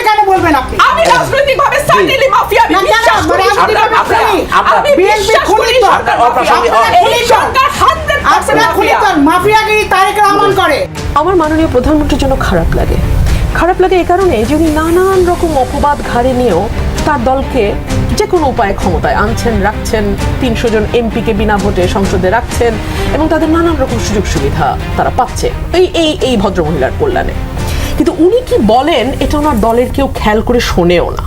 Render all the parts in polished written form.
কেন বলবেন আপনি? আমি রাজনৈতিকভাবে সার্টেনলি মাফিয়া আমি বিশ্বাস করি। আমি বিশ্বাস করি এই সরকার 100% মাফিয়াগিরি তারেক রহমান করে। আমার মাননীয় প্রধানমন্ত্রীর জন্য খারাপ লাগে এই কারণে যে উনি নানান রকম অপবাদ ঘাড়ে নিয়েও তার দলকে যে কোনো উপায়ে ক্ষমতায় আনছেন, রাখছেন, 300 জন এমপিকে বিনা ভোটে সংসদে রাখছেন এবং তাদের নানান রকম সুযোগ সুবিধা তারা পাচ্ছে এই ভদ্রমহিলার কল্যাণে। কিন্তু উনি কি বলেন এটা ওনার দলের কেউ খেয়াল করে শোনেও না।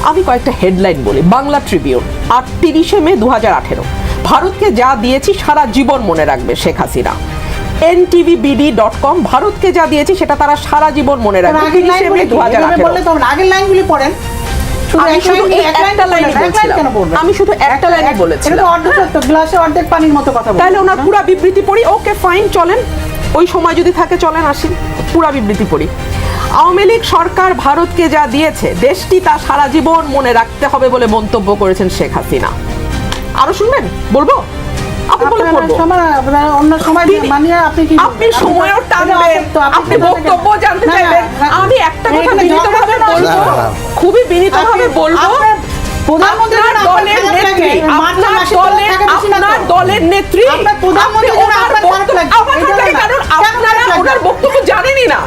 আমি কয়েকটা হেডলাইন বলি। বাংলা ট্রিবিউন ৩৮ মে 2018, ভারতকে যা দিয়েছি সারা জীবন মনে রাখবে শেখ হাসিনা। ntvbd.com, ভারতকে যা দিয়েছি সেটা তারা সারা জীবন মনে রাখবে। ৩০ মে 2018। আগের লাইনগুলি পড়েন। আমি শুধু একটা লাইন বলেছিলাম। গ্লাসে অর্ধেক পানির মতো কথা বলেন। তাহলে ওনার পুরো বিবৃতি পড়ি। ওকে ফাইন, চলেন, ওই সময় যদি থাকে চলেন আসি, পুরো বিবৃতি পড়ি। আওয়ামী লীগ সরকার ভারতকে যা দিয়েছে দেশটি তা সারা জীবন মনে রাখতে হবে বলে মন্তব্য করেছেন শেখ হাসিনা। আরো শুনবেন? বলবো? আপনি সময়ও টানবেন, আপনি বক্তব্য জানতে চাইবেন। আমি একটা কথা বিনীতভাবে বলবো, খুবই বিনীতভাবে বলবো, আপনার দলের নেত্রী ওনার বক্তব্য জানেনই না।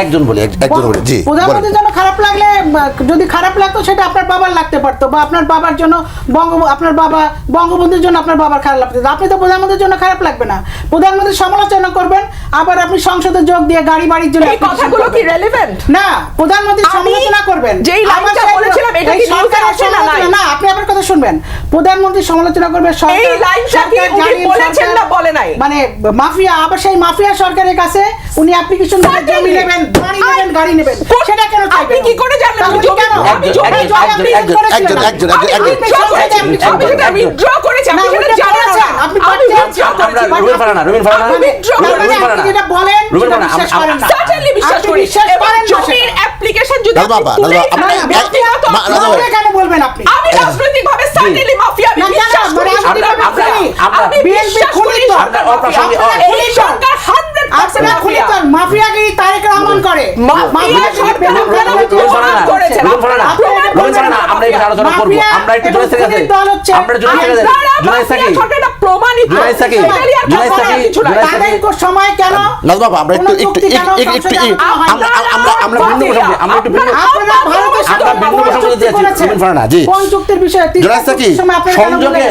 একজন বলি জি। প্রধানমন্ত্রীর জন্য খারাপ লাগলে, যদি খারাপ লাগতো সেটা আপনার বাবার লাগতে পারতো, বা আপনার বাবার জন্য আপনার বাবা বঙ্গবন্ধুর জন্য আপনার বাবার খারাপ লাগতো। আপনি তো প্রধানমন্ত্রীর জন্য খারাপ লাগবে না। প্রধানমন্ত্রী সমালোচনা করবেন, আবার আপনি সংসদে যোগ দিয়ে গাড়ি বাড়ির জন্য। এই কথাগুলো কি রেলেভেন্ট? না, প্রধানমন্ত্রী সমালোচনা করবেন। যেই লাইনটা বলেছিলাম এটা কি নিউজে আছে না? না, আপনি আমার কথা শুনবেন। প্রধানমন্ত্রী সমালোচনা করবে, এই লাইনটা কি উনি বলেছেন না বলে নাই? মানে মাফিয়া, আবার সেই মাফিয়া সরকারের কাছে উনি অ্যাপ্লিকেশন দেবেন, জমি নেবেন, বাড়ি নেবেন, গাড়ি নেবেন, সেটা কেন চাইবেন? আপনি কি করে জানলেন? আমি জমি একজন উইথড্র করেছি, আপনি সেটা জানেন না। আপনি রুবেল ফারহানা যেটা বলেন সেটা বিশ্বাস করেন না। সার্টেনলি বিশ্বাস করি। জমির অ্যাপ্লিকেশন যদি কেন বলবেন আপনি? আমি রাজনৈতিকভাবে সার্টেনলি মাফিয়া আমি বিশ্বাস করি। আমি বিশ্বাস করি এই সরকার 100% মাফিয়াগিরি তারেক রহমান করে। আমরা এই আলোচনা করব। আমরা একটু সময় কেন আমরা একটু ভিন্ন প্রসঙ্গে দিয়েছি। কোন চুক্তির বিষয়ে সংযোগে